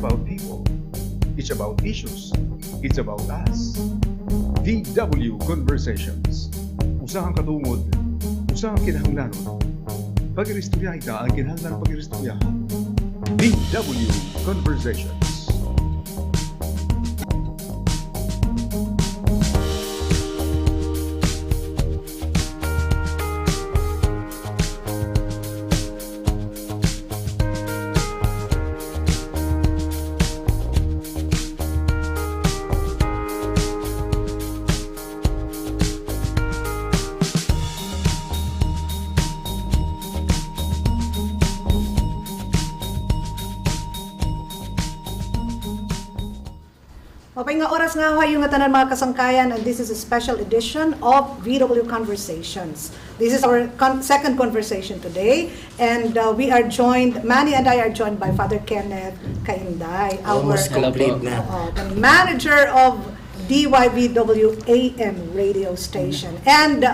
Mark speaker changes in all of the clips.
Speaker 1: about people. It's about issues. It's about us. VW Conversations. Usahang katungod, usahang kinahanglanon. Pag-iristorya ita ang kinahanglan ng pag-iristorya. VW Conversations.
Speaker 2: Okay nga oras nga ho yung tanan mga kasangkayan, and this is a special edition of VW Conversations. This is our second conversation today, and we are joined, Mannie and I are joined by Father Kenneth Kainday,
Speaker 3: Almost complete na.
Speaker 2: the manager of DYVW AM radio station. And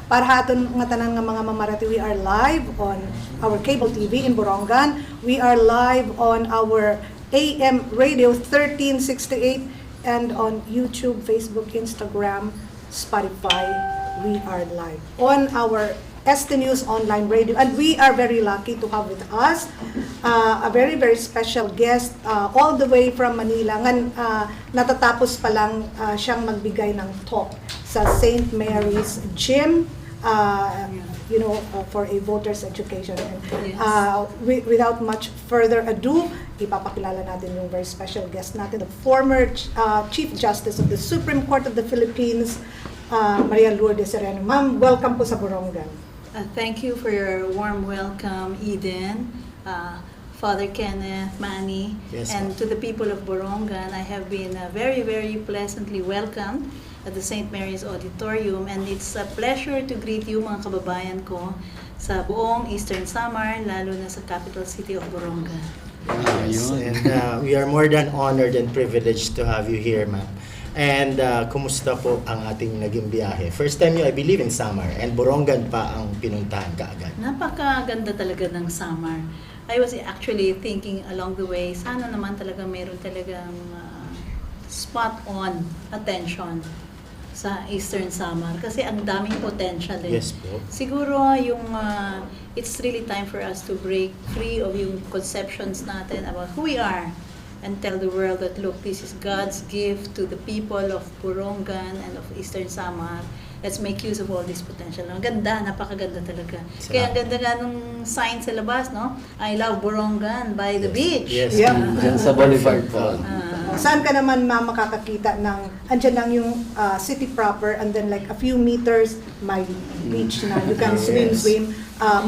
Speaker 2: para haton nga tanan nga mga mamarati, we are live on our cable TV in Borongan. We are live on our AM radio 1368 and on YouTube, Facebook, Instagram, Spotify. We are live on our ST News online radio, and we are very lucky to have with us a very special guest all the way from Manila. Ngan natatapos pa lang siyang magbigay ng talk sa St. Mary's Gym, for a voter's education. And without much further ado, ipapakilala natin yung very special guest natin, the former Chief Justice of the Supreme Court of the Philippines, Maria Lourdes Sereno. Ma'am, welcome po sa Borongan.
Speaker 4: Thank you for your warm welcome, Eden, Father Kenneth, Mannie,
Speaker 3: Yes,
Speaker 4: and to the people of Borongan. I have been very pleasantly welcomed at the St. Mary's Auditorium, and it's a pleasure to greet you mga kababayan ko sa buong Eastern Samar, lalo na sa capital city of Borongan.
Speaker 3: Yes, and we are more than honored and privileged to have you here, ma'am. And kumusta po ang ating naging biyahe? First time you, I believe, in Samar, and Borongan pa ang pinuntahan kaagad.
Speaker 4: Napakaganda talaga ng Samar. I was actually thinking along the way, sana naman talaga meron talagang spot-on attention sa Eastern Samar kasi ang daming potential eh.
Speaker 3: Yes po.
Speaker 4: Siguro yung it's really time for us to break free of yung conceptions natin about who we are and tell the world that look, this is God's gift to the people of Borongan and of Eastern Samar. Let's make use of all this potential. Ang ganda, napakaganda talaga. Kaya ang ganda nga nung sign sa labas, no? I love Borongan by the beach.
Speaker 3: Yes.
Speaker 2: Yeah.
Speaker 5: Diyan sa Boulevard po.
Speaker 2: Saan ka naman makakakita ng, andyan lang yung city proper, and then like a few meters, may beach na. You can swim.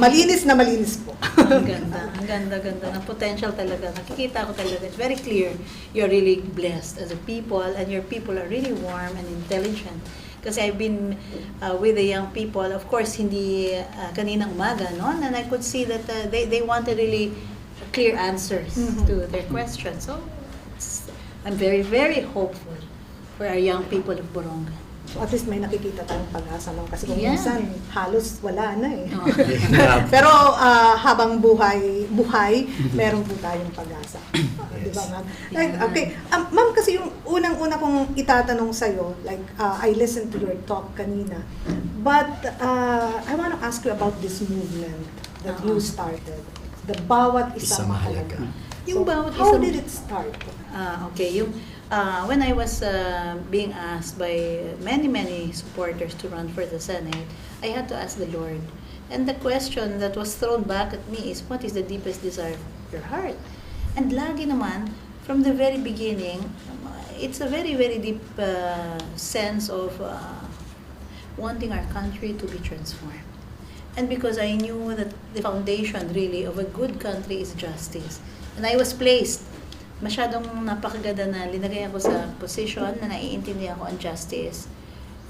Speaker 2: Malinis na malinis po.
Speaker 4: Ang ganda ng potential talaga. Nakikita ko talaga. It's very clear. You're really blessed as a people, and your people are really warm and intelligent. Kasi I've been with the young people, of course, hindi kaninang umaga, no? And I could see that they wanted really clear answers to their questions. So, I'm very hopeful for our young people of Borongan.
Speaker 2: So at least may nakikita tayong pag-asa, no? Kasi kung
Speaker 4: Yeah.
Speaker 2: minsan halos wala na eh.
Speaker 4: Oh.
Speaker 2: Pero habang buhay, meron po tayong pag-asa. Di ba, ma'am? Like, okay. Ma'am, kasi yung unang-una kong itatanong sa'yo, like, I listened to your talk kanina, but I want to ask you about this movement that you started. The Bawat Isa Mahalaga.
Speaker 4: Yung bawat
Speaker 2: How
Speaker 4: isang-
Speaker 2: did it start?
Speaker 4: Okay, when I was being asked by many supporters to run for the Senate, I had to ask the Lord. And the question that was thrown back at me is, what is the deepest desire of your heart? And lagi naman, from the very beginning, it's a very deep sense of wanting our country to be transformed. And because I knew that the foundation really of a good country is justice. And I was placed, masyadong napakaganda na linagay ako sa position na naiintindihan ko ang justice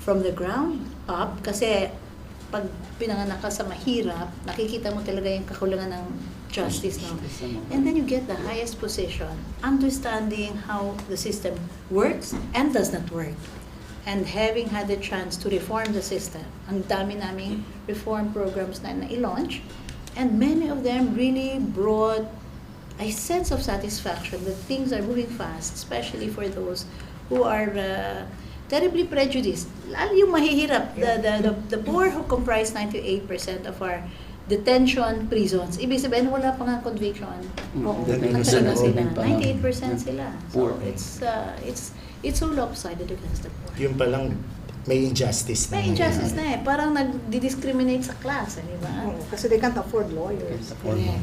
Speaker 4: from the ground up. Kasi pag pinanganak ka sa mahirap, nakikita mo talaga yung kakulangan ng justice, no? And then you get the highest position, understanding how the system works and does not work. And having had the chance to reform the system, ang dami naming reform programs na i-launch, and many of them really brought a sense of satisfaction that things are moving fast, especially for those who are terribly prejudiced. Lalo yung mahihirap, the poor who comprise 98% of our detention prisons. Ibig sabihin, wala pa nga conviction.
Speaker 2: Oo.
Speaker 4: Ang talaga sila.
Speaker 3: pa lang.
Speaker 4: 98% sila. So,
Speaker 5: Poor.
Speaker 4: it's so lopsided against the poor.
Speaker 3: Yung palang may injustice na.
Speaker 4: May injustice na eh. Parang nag-discriminate sa class, di ba?
Speaker 2: Oo, kasi they can't afford lawyers.
Speaker 4: Yeah.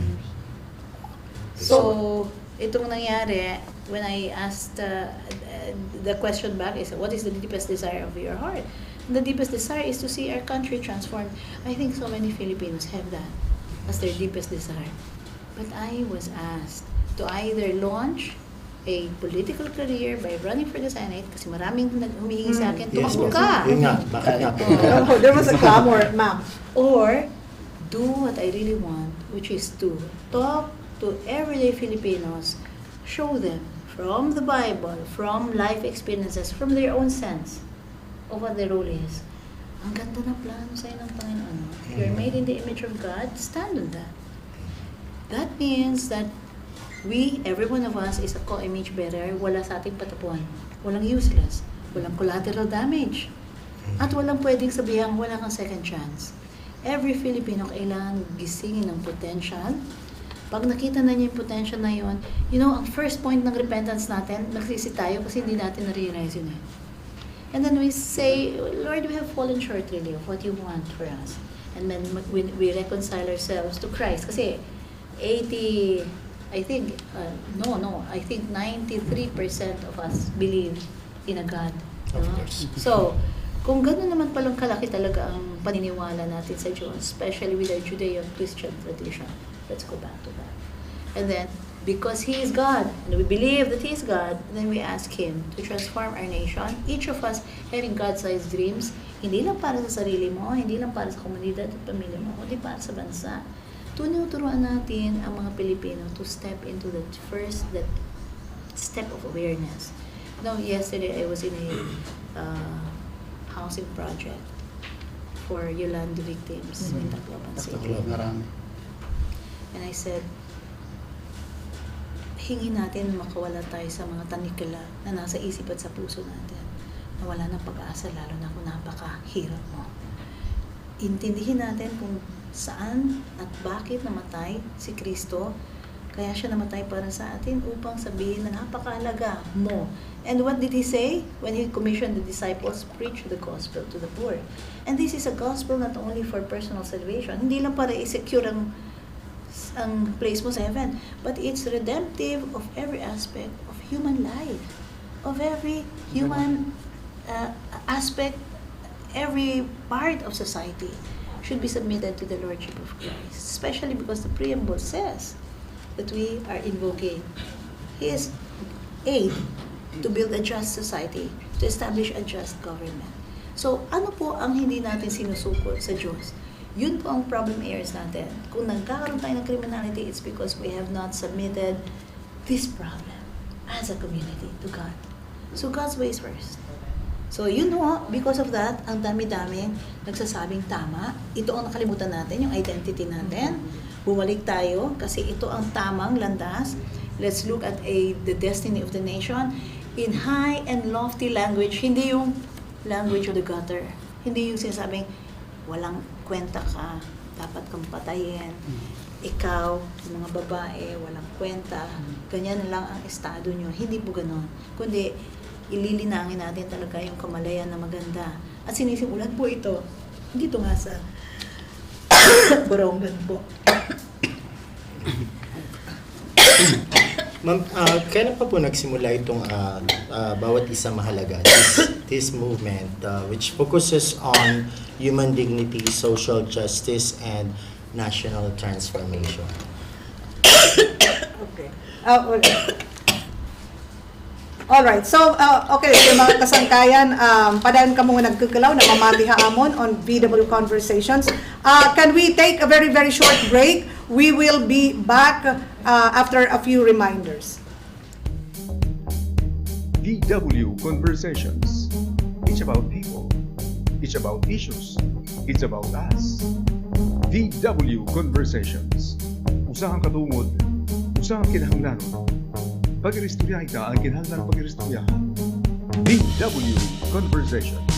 Speaker 4: So, itong nangyari, when I asked, the question back is, what is the deepest desire of your heart? The deepest desire is to see our country transformed. I think so many Filipinos have that as their deepest desire. But I was asked to either launch a political career by running for the Senate, kasi maraming humihingi sa akin,
Speaker 3: Yes,
Speaker 4: tumakbo
Speaker 3: ma'am.
Speaker 4: ka!
Speaker 3: Yun nga, bakit nga po?
Speaker 2: Oh, there was a clamor, ma'am.
Speaker 4: Or do what I really want, which is to talk to everyday Filipinos, show them from the Bible, from life experiences, from their own sense of what their role is. Ang ganda ng plano sa'yo ng Panginoon. If you're made in the image of God, stand on that. That means that we, every one of us, is a co-image bearer. Wala sa ating patapuan. Walang useless. Walang collateral damage. At walang pwedeng sabihan, wala kang second chance. Every Filipino kailangan gisingin ng potential. Pag nakita na niya yung potential na yun, ang first point ng repentance natin, nagsisi tayo kasi hindi natin na-realize yun eh. And then we say, Lord, we have fallen short really of what you want for us. And then we reconcile ourselves to Christ. Kasi 93% of us believe in a God.
Speaker 3: Of
Speaker 4: No?
Speaker 3: course.
Speaker 4: So, kung gano'n naman palang kalaki talaga ang paniniwala natin sa Diyos, especially with our Judeo-Christian tradition, let's go back to that. And then, because He is God, and we believe that He is God, then we ask Him to transform our nation. Each of us having God-sized dreams, hindi lang para sa sarili mo, hindi lang para sa komunidad at pamilya mo, kundi para sa bansa. Turuan natin ang mga Pilipino to step into that step of awareness. Yesterday I was in a housing project for Yolanda victims in Tacloban City.
Speaker 5: Marami.
Speaker 4: And I said, hingi natin makawala tayo sa mga tanikala na nasa isip at sa puso natin. Na wala ng pag-asa, lalo na kung napakahirap mo. Intindihin natin kung saan at bakit namatay si Kristo. Kaya siya namatay para sa atin upang sabihin na napakahalaga mo. And what did He say? When He commissioned the disciples, preach the gospel to the poor. And this is a gospel not only for personal salvation. Hindi lang para i-secure ang place mo sa heaven. But it's redemptive of every aspect of human life. Of every human aspect, every part of society should be submitted to the Lordship of Christ. Especially because the preamble says that we are invoking His aid to build a just society, to establish a just government. So, ano po ang hindi natin sinusuko sa Diyos? Yun po ang problem areas natin. Kung nagkakaroon tayo ng criminality, it's because we have not submitted this problem as a community to God. So, God's ways first. So, because of that, ang dami-daming nagsasabing tama. Ito ang nakalimutan natin, yung identity natin. Bumalik tayo kasi ito ang tamang landas. Let's look at the destiny of the nation in high and lofty language. Hindi yung language of the gutter. Hindi yung sinasabing, walang kwenta ka, dapat kang patayin. Ikaw, yung mga babae, walang kwenta. Ganyan lang ang estado nyo. Hindi po ganon. Kundi, ililinangin natin talaga yung kamalayan na maganda. At sinisimulan po ito. Dito nga sa Borongan po.
Speaker 3: Ma'am, kailan pa po nagsimula itong bawat isa mahalaga, this movement which focuses on human dignity, social justice, and national transformation?
Speaker 2: Okay. Alright, so, okay, yung mga kasangkayan, padaan ka muna nagkukulaw na mamati haamon on VW Conversations. Can we take a very, very short break? We will be back after a few reminders.
Speaker 1: VW Conversations. It's about people. It's about issues. It's about us. VW Conversations. Usahang katungod. Usa ang kinahanglanon. Pag-iristorya ita ang kinahanglan pag-iristoryahan. DW Conversations.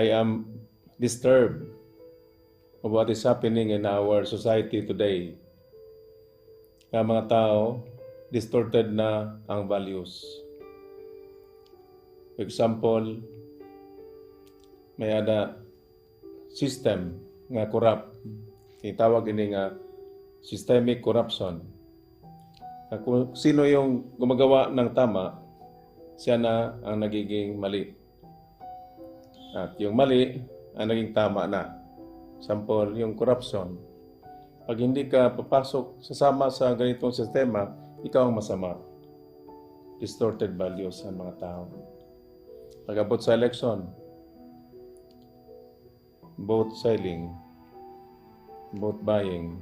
Speaker 5: I am disturbed of what is happening in our society today. Ang mga tao, distorted na ang values. For example, may ada system nga corrupt. Itawag ini nga systemic corruption. Kung sino yung gumagawa ng tama, siya na ang nagiging mali. At yung mali ang naging tama na. Sample, yung corruption. Pag hindi ka papasok, sasama sa ganitong sistema, ikaw ang masama. Distorted values ang mga tao. Pag-abot sa election, vote selling, vote buying,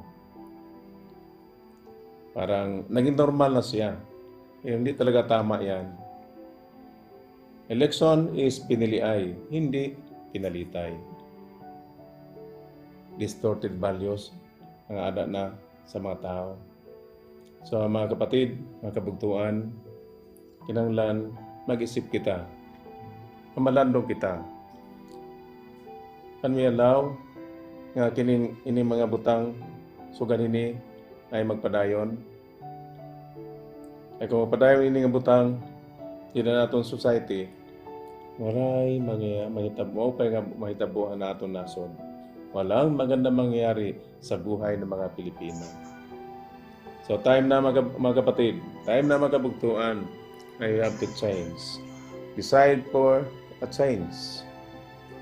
Speaker 5: parang naging normal na siya. Hindi talaga tama yan. Election is piniliay, hindi pinalitay. Distorted values ang ada na sa mga tao. So mga kapatid, mga kabugtuan, kinahanglan mag-isip kita, kamalandong kita. Can we allow nga kining ini mga butang sugan ini ay magpadayon? Ay kung magpadayon ini nga butang, hindi na natong society, maray mahitabo kay nga mahitabuhan na aton nasod. Walang maganda mangyayari sa buhay ng mga Pilipino. So time na mga kapatid, time na mga kabugtuan, I have to change. Decide for a change.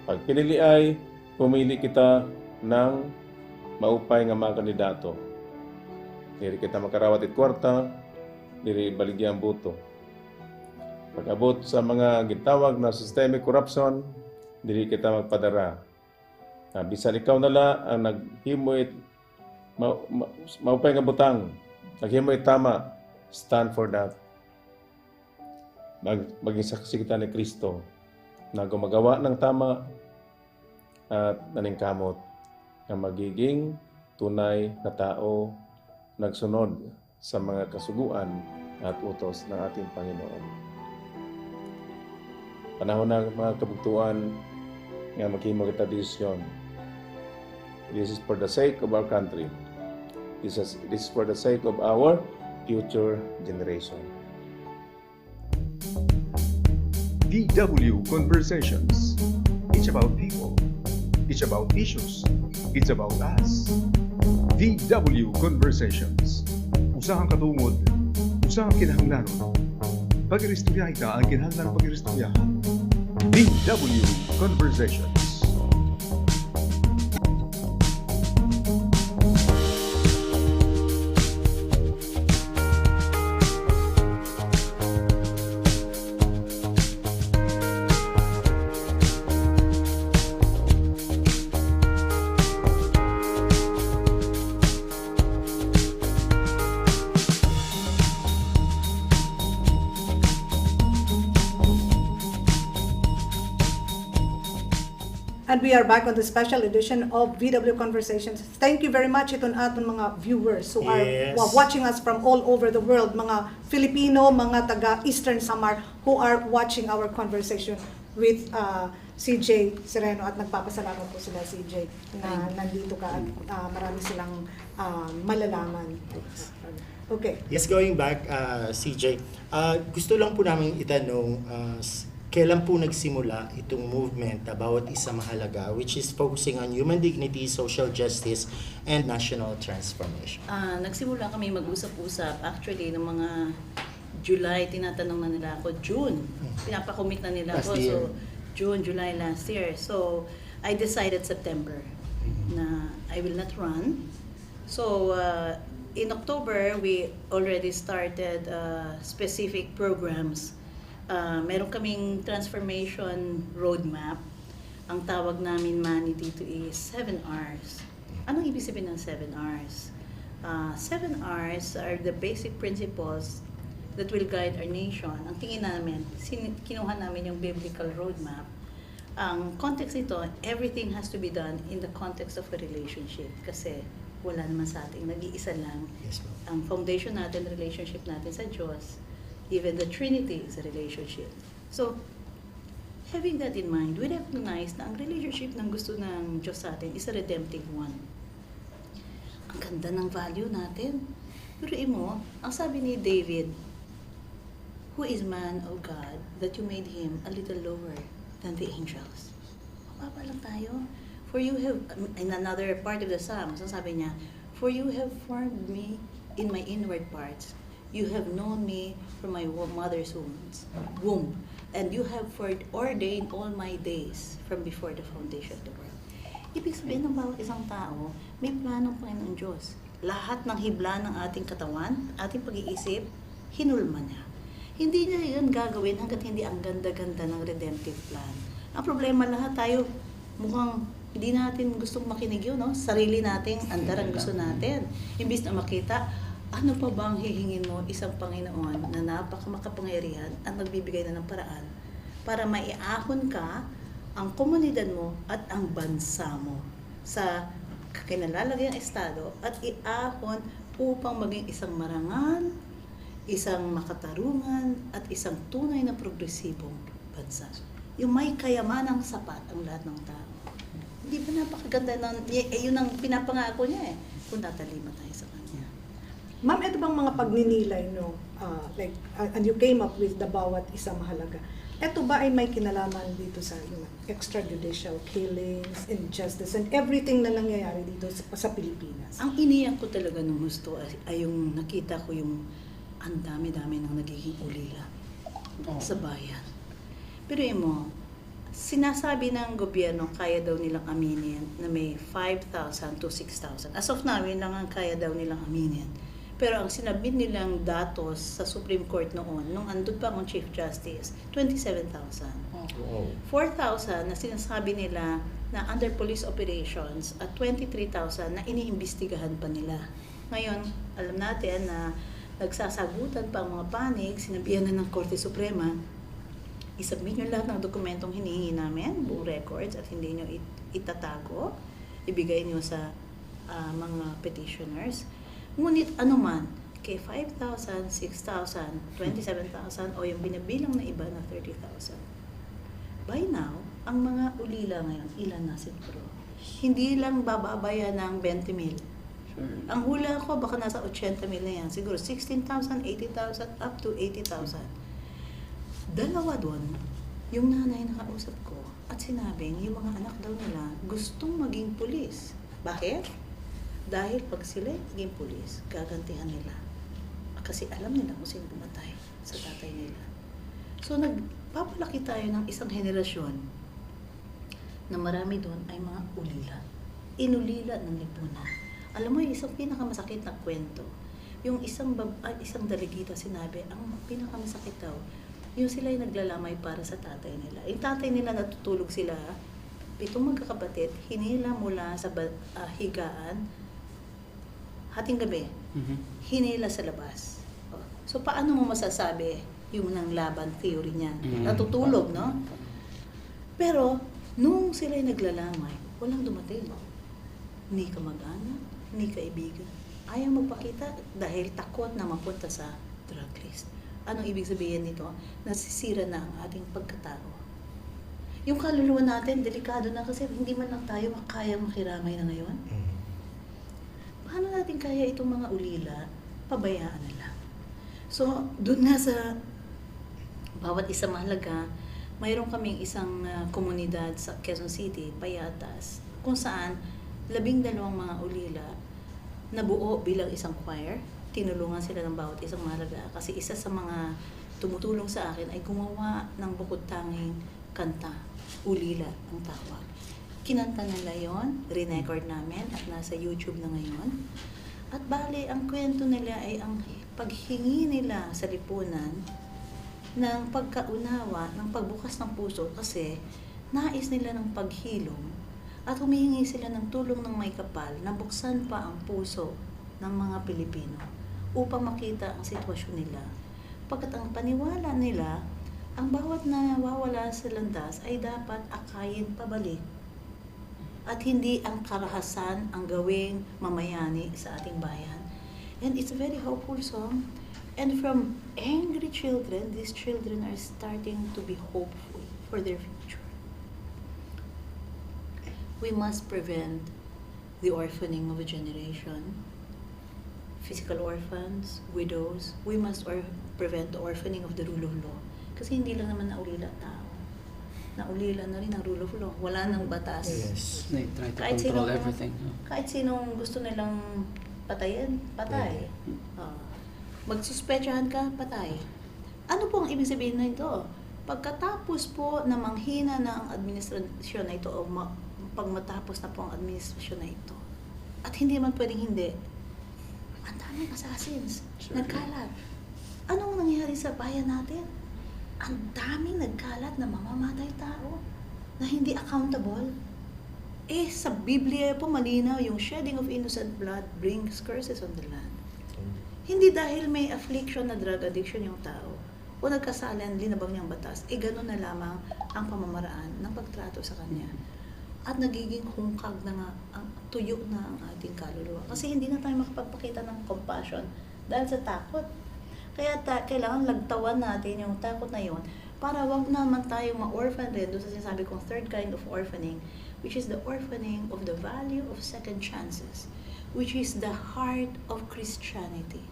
Speaker 5: Pag pinili ay, pumili kita ng maupay nga mga kandidato. Dili kita makarawat it kwarta, dili baligyan buto. Pag-abot sa mga gitawag na systemic corruption, dili kita magpadara. Bisan ikaw nala ang naghimoy maupay nga butang, naghimoy tama, stand for that. Maging saksi kita ni Kristo na gumagawa ng tama at naningkamot na magiging tunay na tao nagsunod sa mga kasuguan at utos ng ating Panginoon. Panahon ng mga kabugtuan nga maghimo kita desisyon. This is for the sake of our country. This is for the sake of our future generation.
Speaker 1: DW Conversations. It's about people. It's about issues. It's about us. DW Conversations. Usahang katungod. Usahang kinahanglanon. Pag-iristorya ita ang kinahanglan pag-iristoryahan. DW Conversations.
Speaker 2: And we are back on the special edition of VW Conversations. Thank you very much itong aton mga viewers who are watching us from all over the world, mga Filipino, mga taga Eastern Samar who are watching our conversation with CJ Sereno, at nagpapasalamat po sila CJ na nandito ka at marami silang malalaman. Okay.
Speaker 3: Yes, going back, CJ, gusto lang po namin itanong, kailan po nagsimula itong movement na bawat isa mahalaga, which is focusing on human dignity, social justice, and national transformation?
Speaker 4: Nagsimula kami mag-usap-usap. Actually, ng mga July, tinatanong na nila ako. June, pinapakomit na nila ako. So, June, July last year. So, I decided September. na I will not run. So, in October, we already started specific programs. Meron kaming transformation roadmap. Ang tawag namin, Mannie, dito is 7 R's. Anong ibig sabihin ng 7 R's? 7 R's are the basic principles that will guide our nation. Ang tingin namin, kinuha namin yung biblical roadmap. Ang context nito, everything has to be done in the context of a relationship. Kasi wala naman sa ating nag-iisa lang.
Speaker 3: Yes, ma'am.
Speaker 4: Ang foundation natin, relationship natin sa Diyos. Even the Trinity is a relationship. So, having that in mind, we recognize na ang relationship ng gusto ng Diyos sa atin is a redemptive one. Ang ganda ng value natin. Pero mo, ang sabi ni David, "Who is man, O God, that you made him a little lower than the angels?" Mababa lang tayo. For you have, in another part of the Psalms, ang sabi niya, "For you have formed me in my inward parts. You have known me from my mother's womb. And you have ordained all my days from before the foundation of the world." Ibig sabihin ng bawat isang tao, may plano ng Panginoong Diyos. Lahat ng hibla ng ating katawan, ating pag-iisip, hinulma niya. Hindi niya yun gagawin hanggat hindi ang ganda-ganda ng redemptive plan. Ang problema, lahat tayo mukhang hindi natin gustong makinig yun, no? Sarili nating andar ang gusto natin. Imbis na makita, ano pa bang hihingin mo isang Panginoon na napakamakapangyarihan at magbibigay na ng paraan para maiahon ka ang komunidad mo at ang bansa mo sa kinalalagayang estado at iahon upang maging isang marangal, isang makatarungan at isang tunay na progresibong bansa. Yung may kayamanang sapat ang lahat ng tao. Hindi ba napakaganda yun ang pinapangako niya eh, kung tatalima tayo sa kanya.
Speaker 2: Ma'am, ito bang mga pagninilay, no? And you came up with the bawat isa mahalaga. Ito ba ay may kinalaman dito sa extrajudicial killings, injustice, and everything na nangyayari dito sa Pilipinas?
Speaker 4: Ang iniyak ko talaga nung gusto ay yung nakita ko yung ang dami-dami ng nagiging ulila sa bayan. Pero mo, sinasabi ng gobyerno kaya daw nilang aminin na may 5,000 to 6,000. As of now, yun lang ang kaya daw nilang aminin. Pero ang sinabit nilang datos sa Supreme Court noon, nung andun pa akong Chief Justice, 27,000.
Speaker 3: Wow.
Speaker 4: 4,000 na sinasabi nila na under police operations at 23,000 na iniimbestigahan pa nila. Ngayon, alam natin na nagsasagutan pa ang mga panig, sinabihan na ng Korte Suprema, isubmit nyo lahat ng dokumentong hinihingi namin, buong records, at hindi nyo itatago, ibigay nyo sa mga petitioners. Ngunit anuman, kay 5,000, 6,000, 27,000 o yung binabilang na iba na 30,000. By now, ang mga ulila ngayon, ilan na siguro? Hindi lang bababayan ng 20,000. Ang hula ko, baka nasa 80,000 na yan. Siguro 16,000, 80,000, up to 80,000. Dalawa doon, yung nanay na kausap ko at sinabing yung mga anak daw nila gustong maging pulis. Bakit? Dahil pag sila naging pulis, gagantihan nila. Kasi alam nila kung sino pumatay sa tatay nila. So nagpapalaki tayo ng isang henerasyon na marami doon ay mga ulila. Inulila ng lipunan. Alam mo, yung isang pinakamasakit na kwento, yung isang daligita sinabi, ang pinakamasakit daw, yung sila ay naglalamay para sa tatay nila. Yung tatay nila natutulog sila, itong magkakapatid, hinila mula sa higaan, hating gabi, hinila sa labas. So, paano mo masasabi yung nang laban theory niya? Natutulog, no? Pero, nung sila'y naglalamay, walang dumating. Ni kamag-anak, ni kaibigan. Ayaw magpakita dahil takot na mapunta sa drug list. Anong ibig sabihin nito? Nasisira na ang ating pagkatao. Yung kaluluwa natin, delikado na kasi hindi man lang tayo makayang makiramay na ngayon. Paano natin kaya itong mga ulila, pabayaan na lang. So, doon nga sa bawat isa mahalaga, mayroon kaming isang komunidad sa Quezon City, Payatas, kung saan 12 mga ulila nabuo bilang isang choir. Tinulungan sila ng bawat isang mahalaga kasi isa sa mga tumutulong sa akin ay gumawa ng bukod tanging kanta, ulila ang tawag. Kinanta nila yon, record namin at nasa YouTube na ngayon. At bali, ang kwento nila ay ang paghingi nila sa lipunan ng pagkaunawa, ng pagbukas ng puso kasi nais nila ng paghilom at humihingi sila ng tulong ng may kapal na buksan pa ang puso ng mga Pilipino upang makita ang sitwasyon nila. Pagkat ang paniwala nila, ang bawat nawawala sa landas ay dapat akayin pabalik at hindi ang karahasan ang gawing mamayani sa ating bayan. And it's a very hopeful song. And from angry children, these children are starting to be hopeful for their future. We must prevent the orphaning of a generation. Physical orphans, widows, we must prevent the orphaning of the rule of law. Kasi hindi lang naman naulila tao. Naulila na rin ang rule of law. Wala nang batas.
Speaker 3: Yes.
Speaker 6: They try to
Speaker 4: Kahit
Speaker 6: control
Speaker 4: sino-
Speaker 6: everything. No?
Speaker 4: Kahit sinong gusto nilang patayin, patay. Magsuspetsahan ka, patay. Ano po ang ibig sabihin na ito? Pagkatapos po na manghina na ang administrasyon na ito o pag matapos na po ang administrasyon na ito, at hindi man pwedeng hindi, ang daming assassins,
Speaker 6: Sure.
Speaker 4: nagkalat. Anong nangyari sa bayan natin? Ang daming nagkalat na mamamatay tao na hindi accountable. Sa Biblia po malinaw, yung shedding of innocent blood brings curses on the land. Hindi dahil may affliction na drug addiction yung tao o nagkasalan, linabang niyang batas, ganun na lamang ang pamamaraan ng pagtrato sa kanya. At nagiging hungkag na nga, tuyo na ang ating kaluluwa. Kasi hindi na tayo makapagpakita ng compassion dahil sa takot. Kaya kailangan lagtawan natin yung takot na yun para wag naman tayong ma-orphan rin doon sa sinasabi kong third kind of orphaning, which is the orphaning of the value of second chances, which is the heart of Christianity.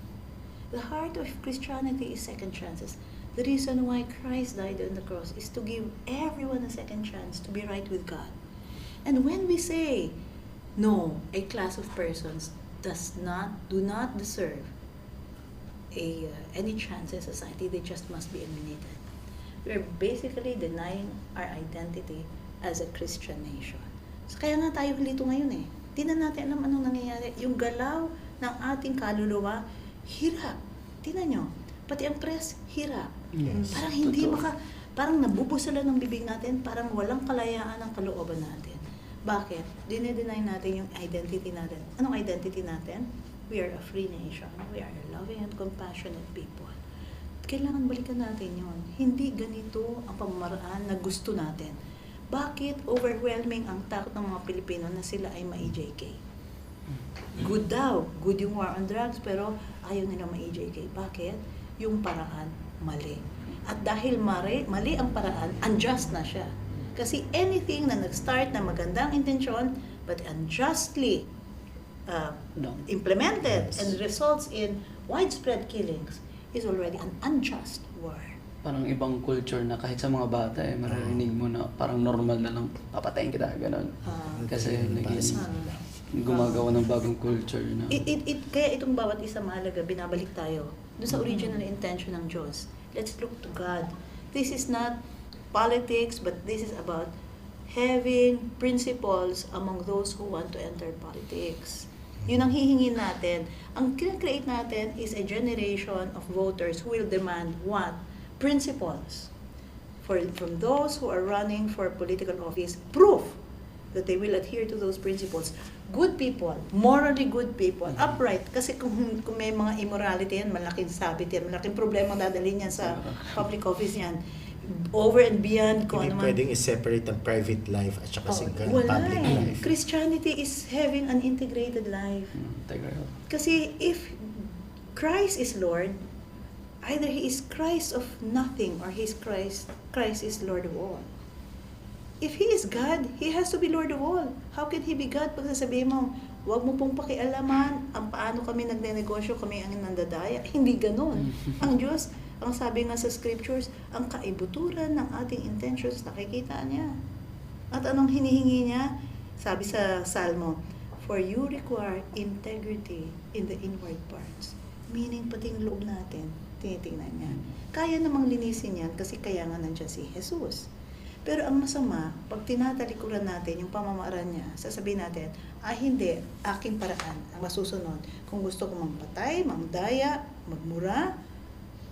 Speaker 4: The heart of Christianity is second chances. The reason why Christ died on the cross is to give everyone a second chance to be right with God. And when we say, no, a class of persons do not deserve any chance in society, they just must be eliminated. We're basically denying our identity as a Christian nation. So kaya nga tayo halito ngayon eh. Di na natin alam anong nangyayari. Yung galaw ng ating kaluluwa, hirap. Tingnan nyo, pati ang press, hirap.
Speaker 3: Yes.
Speaker 4: Parang hindi
Speaker 6: Totoo.
Speaker 4: parang nabubusala ng bibig natin, parang walang kalayaan ng kalooban natin. Bakit? Dinedeny natin yung identity natin. Anong identity natin? We are a free nation. We are a loving and compassionate people. Kailangan balikan natin yon. Hindi ganito ang pamamaraan na gusto natin. Bakit overwhelming ang takot ng mga Pilipino na sila ay ma-EJK? Good daw. Good yung war on drugs, pero ayaw nila ma-EJK. Bakit? Yung paraan, mali. At dahil mali ang paraan, unjust na siya. Kasi anything na nag-start na magandang intensyon, but unjustly
Speaker 6: No.
Speaker 4: implemented
Speaker 3: Yes.
Speaker 4: and results in widespread killings is already an unjust war.
Speaker 6: Parang ibang culture na kahit sa mga bata maririnig mo na parang normal na lang papatayin kita, gano'n. Kasi gumagawa ng bagong culture na
Speaker 4: Kaya itong bawat isa mahalaga, binabalik tayo doon sa original intention ng Diyos. Let's look to God. This is not politics, but this is about having principles among those who want to enter politics. Yun ang hihingin natin. Ang create natin is a generation of voters who will demand what? Principles. From those who are running for political office, proof that they will adhere to those principles. Good people, morally good people, upright. Kasi kung may mga immorality yan, malaking sabit yan, malaking problema dadalhin yan sa public office yan. Over and beyond kung
Speaker 3: Hindi
Speaker 4: ano man.
Speaker 3: pwedeng i-separate ang private life at saka
Speaker 4: Wala
Speaker 3: public
Speaker 4: eh.
Speaker 3: life.
Speaker 4: Christianity is having an integrated life.
Speaker 6: integral.
Speaker 4: Kasi if Christ is Lord, either He is Christ of nothing or Christ is Lord of all. If He is God, He has to be Lord of all. How can He be God pag sasabihin mo, huwag mo pong pakialaman ang paano kami nagnenegosyo, kami ang nandadaya. Hindi ganun. Ang Diyos, ang sabi nga sa scriptures, ang kaibuturan ng ating intentions, nakikita niya. At anong hinihingi niya? Sabi sa Salmo, for you require integrity in the inward parts. Meaning, pati yung loob natin, tinitingnan niya. Kaya namang linisin yan kasi kaya nga nandiyan si Jesus. Pero ang masama, pag tinatalikuran natin yung pamamaraan niya, sasabihin natin, hindi, aking paraan ang masusunod. Kung gusto ko mangpatay, mangdaya, magmura,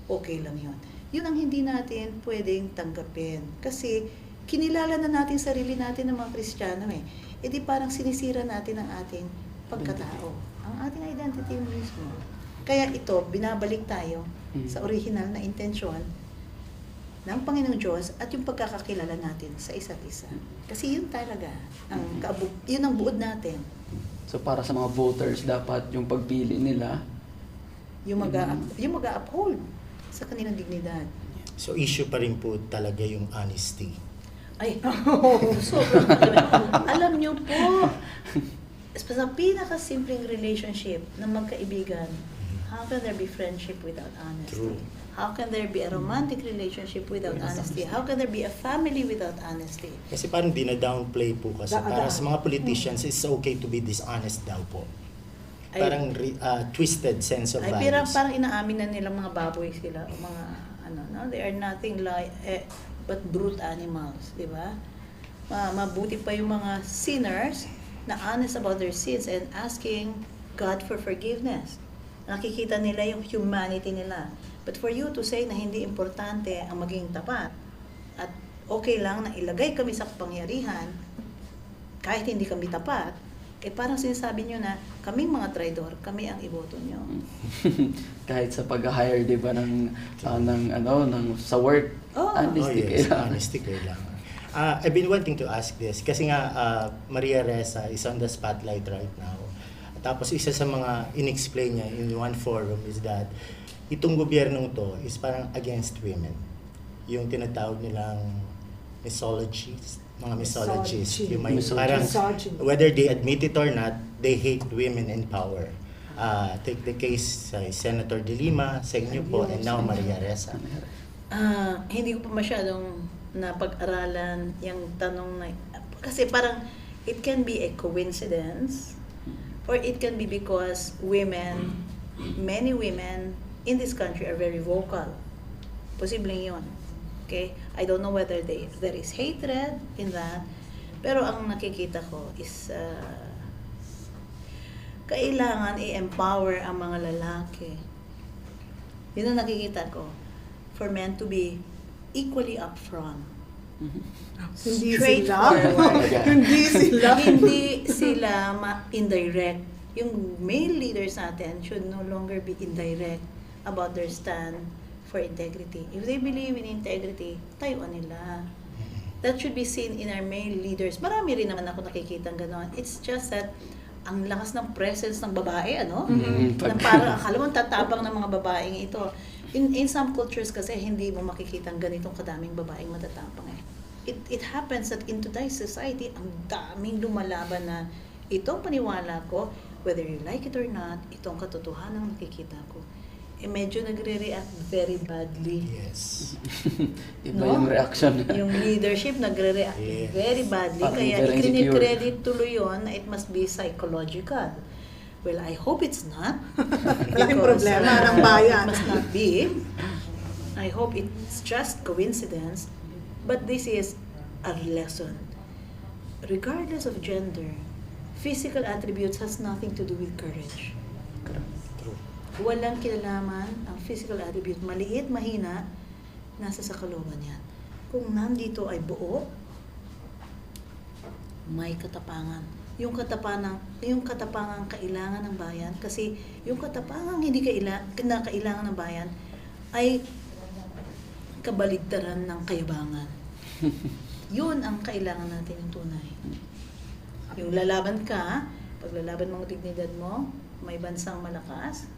Speaker 4: okay lang yun. Yun ang hindi natin pwedeng tanggapin. Kasi kinilala na natin sarili natin ng mga Kristiyano eh. E di parang sinisira natin ang ating pagkatao. Ang ating identity mismo. Kaya ito, binabalik tayo sa original na intensyon ng Panginoong Diyos at yung pagkakakilala natin sa isa't isa. Kasi yun talaga, yun ang buod natin.
Speaker 6: So para sa mga voters, dapat yung pagpili nila,
Speaker 4: Yung mag-uphold sa kanilang dignidad.
Speaker 3: So issue pa rin po talaga yung honesty.
Speaker 4: Ay, sobrang alam niyo po, sa pinakasimpleng relationship ng magkaibigan, how can there be friendship without honesty?
Speaker 3: True.
Speaker 4: How can there be a romantic relationship without honesty? How can there be a family without honesty?
Speaker 3: Kasi parang dina-downplay po kasi. Para sa mga politicians, it's okay to be dishonest daw po. Parang twisted sense of values.
Speaker 4: Parang inaamin na nilang mga baboy sila o mga no? They are nothing like but brute animals, di ba? Mabuti pa yung mga sinners na honest about their sins and asking God for forgiveness. Nakikita nila yung humanity nila. But for you to say na hindi importante ang maging tapat at okay lang na ilagay kami sa kapangyarihan kahit hindi kami tapat, parang sinasabi nyo na kaming mga traidor, kami ang iboto nyo.
Speaker 6: kahit sa pag-hire, di ba, sa work, honesty kailangan.
Speaker 3: Honesty kailangan. I've been wanting to ask this kasi nga Maria Ressa is on the spotlight right now. Tapos isa sa mga in-explain niya in one forum is that itong gobyernong to is parang against women. Yung tinatawag nilang misologists, mga misologists. Yung may parang, whether they admit it or not, they hate women in power. Take the case Senator De Lima, sa inyo po, and now Maria Ressa.
Speaker 4: Hindi ko pa masyadong napag-aralan yung tanong na, kasi parang it can be a coincidence or it can be because many women in this country are very vocal. Posibleng yun. Okay? I don't know whether there is hatred in that, pero ang nakikita ko is kailangan i-empower ang mga lalaki. Yun ang nakikita ko. For men to be equally upfront.
Speaker 2: Hindi
Speaker 4: Straightforward.
Speaker 2: sila.
Speaker 4: Hindi sila indirect. Yung male leaders natin should no longer be indirect about their stand for integrity. If they believe in integrity, tayuan nila. That should be seen in our male leaders. Marami rin naman ako nakikita gano'n. It's just that ang lakas ng presence ng babae, Na parang akala mo tatabang ng mga babaeng ito. In some cultures kasi hindi mo makikita ganitong kadaming babaeng matatapang eh. It happens that in today's society, ang daming lumalaban na itong paniwala ko, whether you like it or not, itong katotohanan ang nakikita ko. Medyo nagre-react very badly.
Speaker 3: Yes.
Speaker 6: Iba yung reaction.
Speaker 4: Yung leadership nagre-react very badly.
Speaker 6: Parang
Speaker 4: Kaya
Speaker 6: very
Speaker 4: i-credit tuloy yun na it must be psychological. Well, I hope it's not.
Speaker 2: Malaking problema ng bayan.
Speaker 4: It must not be. I hope it's just coincidence. But this is a lesson. Regardless of gender, physical attributes has nothing to do with courage.
Speaker 3: True.
Speaker 4: Walang kinalaman ang physical attribute. Maliit, mahina, nasa sa kalooban yan. Kung nandito ay buo, may katapangan. Yung katapangan kailangan ng bayan kasi yung katapangan hindi kailangan ng bayan ay kabaligtaran ng kayabangan. Yun ang kailangan natin yung tunay. Yung lalaban ka, paglalaban mo ang dignidad mo, may bansang malakas,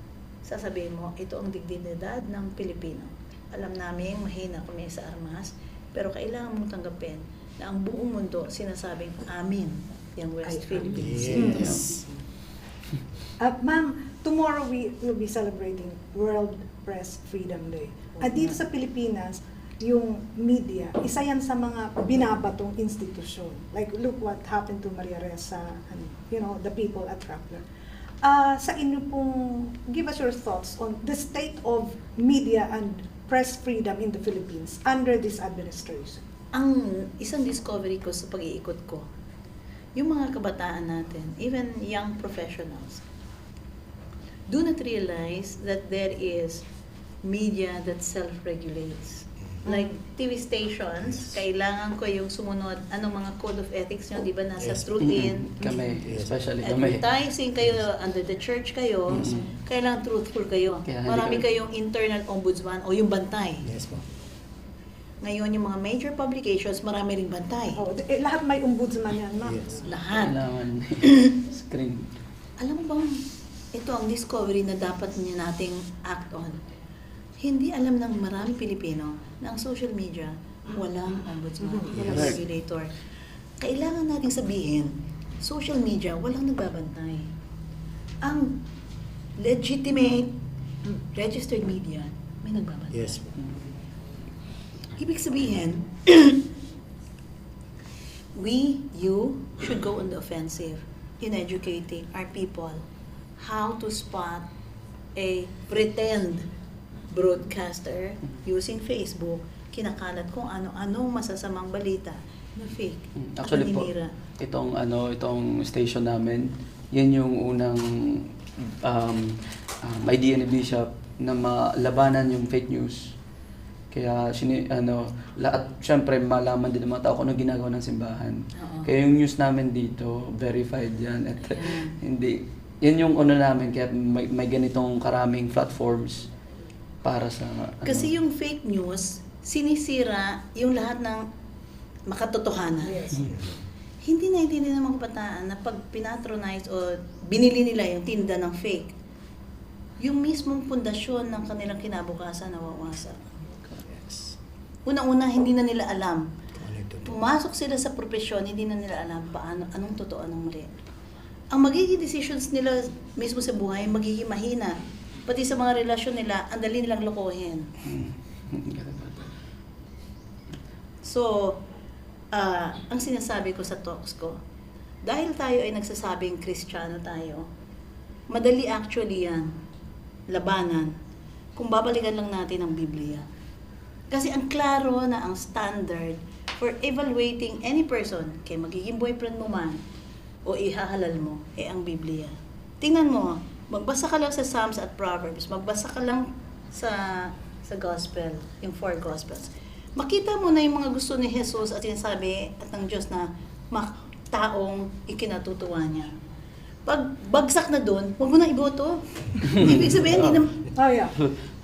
Speaker 4: sasabihin mo, ito ang dignidad ng Pilipino. Alam namin, mahina kami sa armas, pero kailangan mong tanggapin na ang buong mundo sinasabing amin yung West Philippines.
Speaker 3: Yes.
Speaker 2: Ma'am, tomorrow we will be celebrating World Press Freedom Day. At dito sa Pilipinas, yung media, isa yan sa mga binabatong institusyon. Like, look what happened to Maria Ressa and, the people at Rappler. Sa inyo pong, give us your thoughts on the state of media and press freedom in the Philippines under this administration.
Speaker 4: ang isang discovery ko sa pag-iikot ko, yung mga kabataan natin, even young professionals, do not realize that there is media that self-regulates. Like TV stations, kailangan ko yung sumunod, anong mga code of ethics nyo, di ba, nasa Truth In.
Speaker 6: Kami, especially kami.
Speaker 4: Advertising kayo, under the church kayo, kailangan truthful kayo.
Speaker 6: Kaya
Speaker 4: Marami
Speaker 6: hindi
Speaker 4: kayong internal ombudsman o yung bantay.
Speaker 3: Yes po.
Speaker 4: Ngayon, yung mga major publications, marami ring bantay.
Speaker 2: Oh, lahat may ombudsman yan, ma'am.
Speaker 3: Yes.
Speaker 4: Lahat.
Speaker 6: Kailangan screen.
Speaker 4: Alam mo bang, ito ang discovery na dapat niya nating act on. Hindi alam ng maraming Pilipino na ang social media, walang ombudsman, walang
Speaker 6: Yes.
Speaker 4: regulator. Kailangan nating sabihin, social media, walang nagbabantay. Ang legitimate, registered media, may nagbabantay.
Speaker 3: Yes po.
Speaker 4: Ibig sabihin, you should go on the offensive in educating our people how to spot a pretend broadcaster using Facebook, kinakalat kung ano-anong masasamang balita na fake. at
Speaker 6: Actually po,
Speaker 4: naninira.
Speaker 6: itong station namin, yan yung unang idea ni Bishop na malabanan yung fake news. Kaya lahat syempre malaman din ng mga tao kung ano ginagawa ng simbahan.
Speaker 4: Oo.
Speaker 6: Kaya yung news namin dito, verified yan. At hindi, yan yung namin, kaya may ganitong karaming platforms para sa
Speaker 4: Kasi yung fake news, sinisira yung lahat ng makatotohanan. Hindi naintindihan ng mga kabataan na pag pinatronize o binili nila yung tinda ng fake, yung mismong pundasyon ng kanilang kinabukasan nawawasak. Una-una, hindi na nila alam. Pumasok sila sa propesyon, hindi na nila alam anong totoo, anong mali. Ang magiging decisions nila mismo sa buhay, magiging mahina. Pati sa mga relasyon nila, ang dali nilang lokohin. So, ang sinasabi ko sa talks ko, dahil tayo ay nagsasabing Kristiyano tayo, madali actually yan, labanan, kung babalikan lang natin ang Biblia. Kasi ang klaro na ang standard for evaluating any person, kaya magiging boyfriend mo man, o ihahalal mo, ang Biblia. Tingnan mo, magbasa ka lang sa Psalms at Proverbs, magbasa ka lang sa Gospel, yung 4 Gospels. Makita mo na yung mga gusto ni Jesus at sinasabi at ng Diyos na taong ikinatutuwa niya. Pag bagsak na doon, huwag mo na iboto. Ibig sabihin,
Speaker 2: Oh, yeah.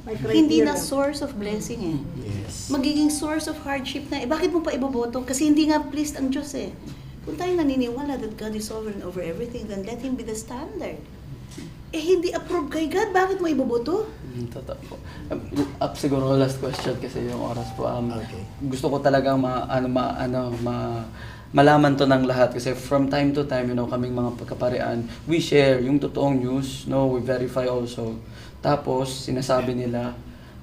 Speaker 2: May
Speaker 4: hindi na
Speaker 2: criteria.
Speaker 4: source of blessing eh.
Speaker 3: Yes.
Speaker 4: Magiging source of hardship na bakit mo pa iboboto? Kasi hindi nga pleased ang Diyos eh. Kung tayo naniniwala that God is sovereign over everything, then let Him be the standard. Hindi approve kay God, bakit mo iboboto?
Speaker 6: Totoo po. Siguro last question kasi yung oras po.
Speaker 3: Okay.
Speaker 6: Gusto ko talagang malaman to ng lahat kasi from time to time, kaming mga pagkaparian, we share yung totoong news, we verify also. Tapos, sinasabi nila,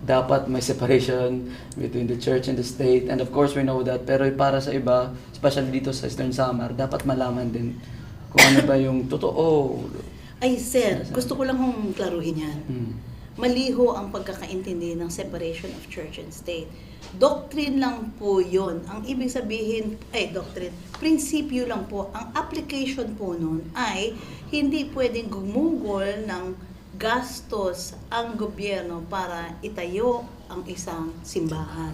Speaker 6: dapat may separation between the church and the state. And of course, we know that. Pero para sa iba, especially dito sa Eastern Samar, dapat malaman din kung ano ba yung totoo.
Speaker 4: Ay sir, gusto ko lang hong klaruhin yan. Maliho ang pagkakaintindi ng separation of church and state. Doctrine lang po yun. Ang ibig sabihin, doctrine, prinsipyo lang po. Ang application po nun ay hindi pwedeng gumugol ng gastos ang gobyerno para itayo ang isang simbahan.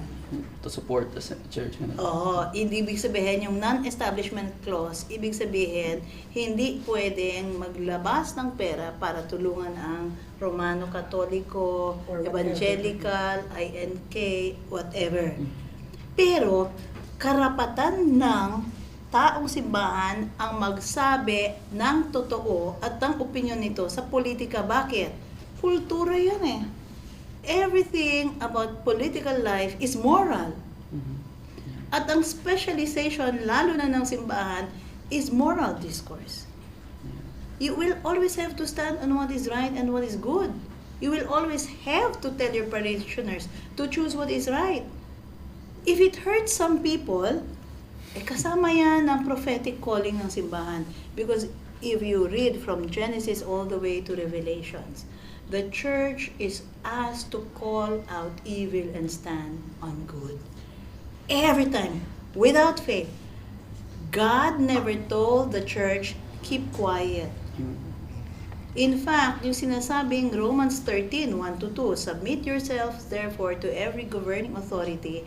Speaker 6: To support the church.
Speaker 4: Oo, ibig sabihin yung non-establishment clause, ibig sabihin hindi pwedeng maglabas ng pera para tulungan ang Romano Katoliko,
Speaker 2: Or
Speaker 4: Evangelical, INK, whatever. Pero karapatan ng taong simbahan ang magsabi ng totoo at ng opinyon nito sa politika. Bakit? Kultura yan eh. Everything about political life is moral. At ang specialization, lalo na ng simbahan, is moral discourse. You will always have to stand on what is right and what is good. You will always have to tell your parishioners to choose what is right. If it hurts some people, kasama yan ng prophetic calling ng simbahan. Because if you read from Genesis all the way to Revelations, the church is asked to call out evil and stand on good. Every time. without faith. God never told the church, keep quiet. In fact, yung sinasabing Romans 13, 1-2, submit yourselves therefore to every governing authority,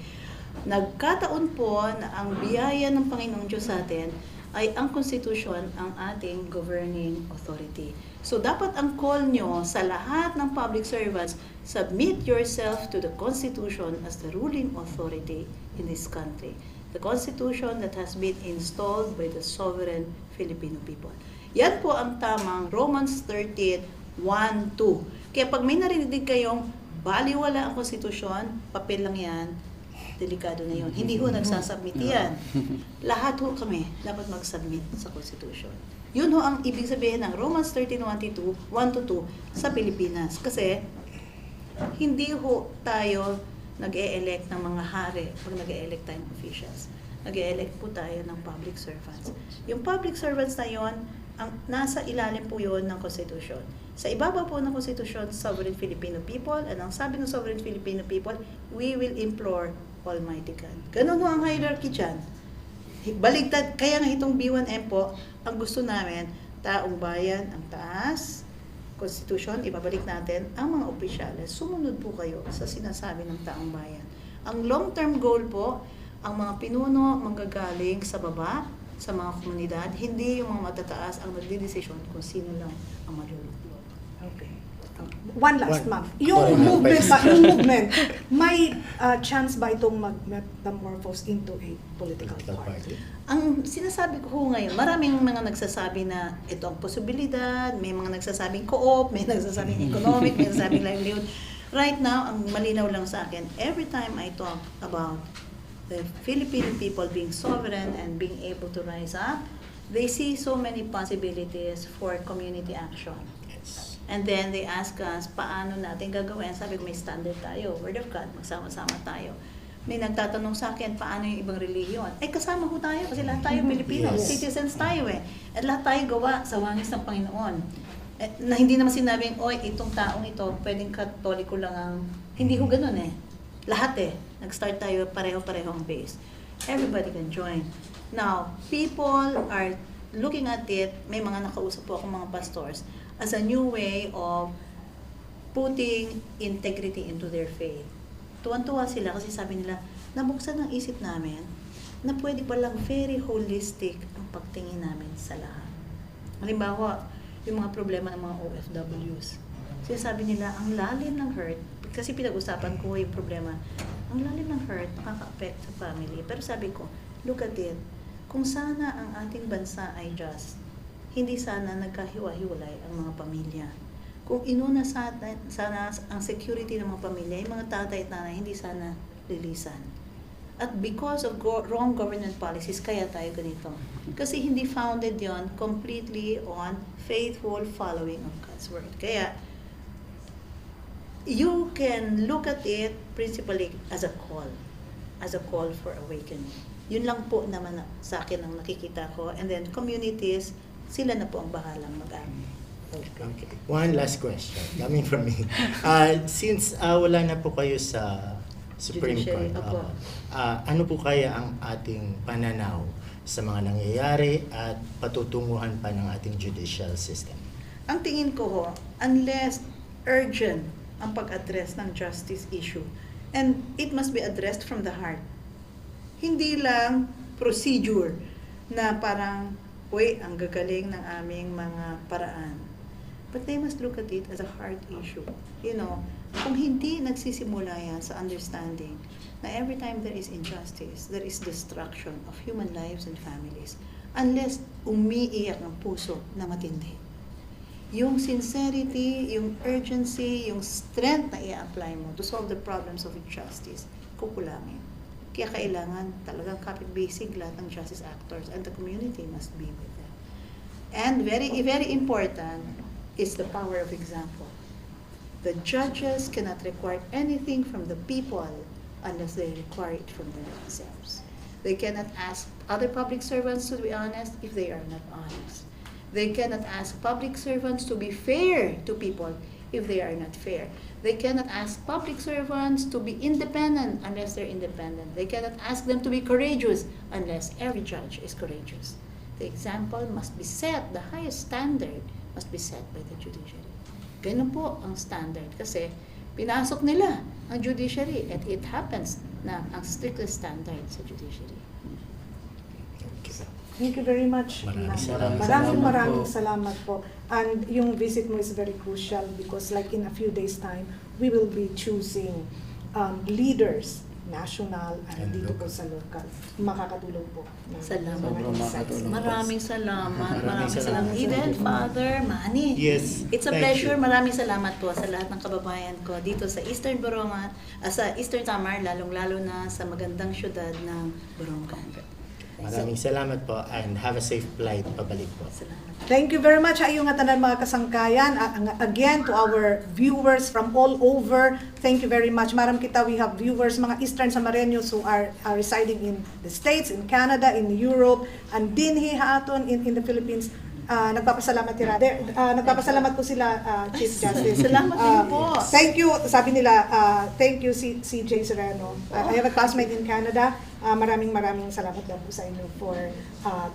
Speaker 4: nagkataon po na ang biyaya ng Panginoong Diyos sa atin ay ang konstitusyon ang ating governing authority. So dapat ang call nyo sa lahat ng public servants, submit yourself to the Constitution as the ruling authority in this country. The Constitution that has been installed by the sovereign Filipino people. Yan po ang tamang Romans 13, 1-2. Kaya pag may narinig kayong baliwala ang konstitusyon, papel lang yan, delikado na yun. Hindi ho nagsasubmit yan. Lahat ho kami dapat mag-submit sa konstitusyon. Yun ho ang ibig sabihin ng Romans 13, 1-2 sa Pilipinas. Kasi hindi ho tayo nag-e-elect ng mga hari pag nag-e-elect tayo ng officials. Nag-e-elect po tayo ng public servants. Yung public servants na yon, ang nasa ilalim po yun ng konstitusyon. Sa ibaba po ng konstitusyon, sovereign Filipino people, and ang sabi ng sovereign Filipino people, we will implore Almighty God. Ganun ho ang hierarchy dyan. Baligtad, kaya nga itong B1M po, ang gusto namin, taong bayan, ang taas, konstitusyon, ibabalik natin, ang mga opisyales, sumunod po kayo sa sinasabi ng taong bayan. Ang long-term goal po, ang mga pinuno manggagaling sa baba, sa mga komunidad, hindi yung mga matataas ang nagdidesisyon kung sino lang ang maluluglo.
Speaker 2: Okay. One last,
Speaker 3: One.
Speaker 2: ma'am. Yung movement, may chance ba itong mag-metamorphose into a political party?
Speaker 4: Ang sinasabi ko ho ngayon, maraming mga nagsasabi na ito ang posibilidad, may mga nagsasabing co-op, may nagsasabing economic, may nagsasabing livelihood. Right now, ang malinaw lang sa akin, every time I talk about the Filipino people being sovereign and being able to rise up, they see so many possibilities for community action.
Speaker 3: Yes.
Speaker 4: And then they ask us, paano natin gagawin? Sabi ko, may standard tayo, word of God, magsama-sama tayo. May nagtatanong sa akin, paano yung ibang relihiyon? Ay, kasama ko tayo kasi lahat tayo Pilipino,
Speaker 3: Yes.
Speaker 4: citizens tayo eh. At lahat tayo gawa sa wangis ng Panginoon. Na hindi naman sinabing, oy, itong taong ito, pwedeng katoliko lang ang... Hindi ho ganun eh. Lahat eh. Nag-start tayo, pareho-pareho ang base. Everybody can join. Now, people are looking at it, may mga nakausap po akong mga pastors, as a new way of putting integrity into their faith. Tuwan-tuwa sila kasi sabi nila, nabuksan ang isip namin na pwede palang very holistic ang pagtingin namin sa lahat. Halimbawa, yung mga problema ng mga OFWs. Sinasabi nila, ang lalim ng hurt, kasi pinag-usapan ko yung problema, ang lalim ng hurt nakaka-affect sa family. Pero sabi ko, look at it, kung sana ang ating bansa ay just, hindi sana nagkahiwa-hiwalay ang mga pamilya. Kung inuna sana ang security ng mga pamilya, yung mga tatay at nanay, hindi sana lilisan. At because of wrong government policies, kaya tayo ganito. Kasi hindi founded yon completely on faithful following of God's word. Kaya, you can look at it principally as a call for awakening. Yun lang po naman sa akin ang nakikita ko. And then communities, sila na po ang bahalang mag-act.
Speaker 3: Okay. One last question coming from me. Since wala na po kayo sa Supreme
Speaker 4: Judiciary,
Speaker 3: Court,
Speaker 4: opo.
Speaker 3: ano po kaya ang ating pananaw sa mga nangyayari at patutunguhan pa ng ating judicial system?
Speaker 4: Ang tingin ko ho, unless urgent ang pag-address ng justice issue, and it must be addressed from the heart. Hindi lang procedure na parang, uy, ang gagaling ng aming mga paraan. But they must look at it as a heart issue. You know, kung hindi nagsisimula yan sa understanding na every time there is injustice, there is destruction of human lives and families, unless umiiyak ang puso na matindi. Yung sincerity, yung urgency, yung strength na i-apply mo to solve the problems of injustice, kukulangin. Kaya kailangan talagang kapit-basic lahat ng justice actors and the community must be with them. And very, very important is the power of example. The judges cannot require anything from the people unless they require it from themselves. They cannot ask other public servants to be honest if they are not honest. They cannot ask public servants to be fair to people if they are not fair. They cannot ask public servants to be independent unless they're independent. They cannot ask them to be courageous unless every judge is courageous. The example must be set, the highest standard must be set by the judiciary. Ganun po ang standard kasi pinasok nila ang judiciary and it happens na ang strictest standard sa judiciary.
Speaker 2: Thank you very much.
Speaker 3: Maraming
Speaker 2: ma'am.
Speaker 3: salamat.
Speaker 2: Maraming salamat po. And yung visit mo is very crucial because like in a few days time, we will be choosing leaders, national and dito po sa local. Makakatulong po.
Speaker 4: Salamat.
Speaker 2: Maraming
Speaker 6: Makakatulong.
Speaker 4: Maraming salamat.
Speaker 3: Maraming salamat.
Speaker 4: Even Father Mannie.
Speaker 3: Yes,
Speaker 4: It's a
Speaker 3: thank
Speaker 4: pleasure.
Speaker 3: you.
Speaker 4: Maraming salamat po sa lahat ng kababayan ko dito sa Eastern Borongan, sa Eastern Samar, lalong-lalo na sa magandang syudad ng Borongan.
Speaker 3: Maraming salamat po and have a safe flight pabalik po.
Speaker 4: Salamat.
Speaker 2: Thank you very much ayong nga tanan mga kasangkayan. Again, to our viewers from all over, thank you very much. Maram kita, we have viewers, mga Eastern Samareños who are residing in the States, in Canada, in Europe, and dinhi haton in the Philippines. Nagpapasalamat nagpapasalamat po sila, Chief Justice.
Speaker 4: Salamat din po.
Speaker 2: Thank you, sabi nila, thank you CJ Sereno. I have a classmate in Canada. Maraming salamat daw po sa inyo for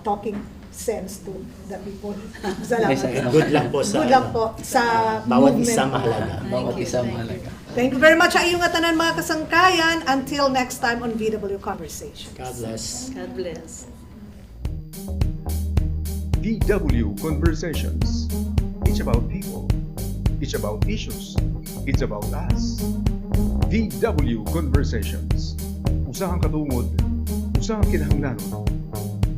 Speaker 2: talking sense to the people. Salamat.
Speaker 3: Good luck po sa
Speaker 2: Good luck po sa
Speaker 3: bawat
Speaker 2: movement
Speaker 3: isa
Speaker 2: po.
Speaker 3: mahalaga.
Speaker 6: Bawat isa
Speaker 4: Thank you.
Speaker 6: mahalaga.
Speaker 2: Thank you very much sa iyong tanan mga kasangkayan. Until next time on VW Conversations.
Speaker 3: God bless.
Speaker 4: God bless.
Speaker 1: VW Conversations. It's about people. It's about issues. It's about us. VW Conversations. Usahang katungod. Usahang kinahanglanon.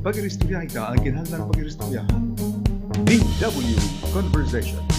Speaker 1: Pag-iristorya ita ang kinahanglan pag-iristoryahan. VW Conversations.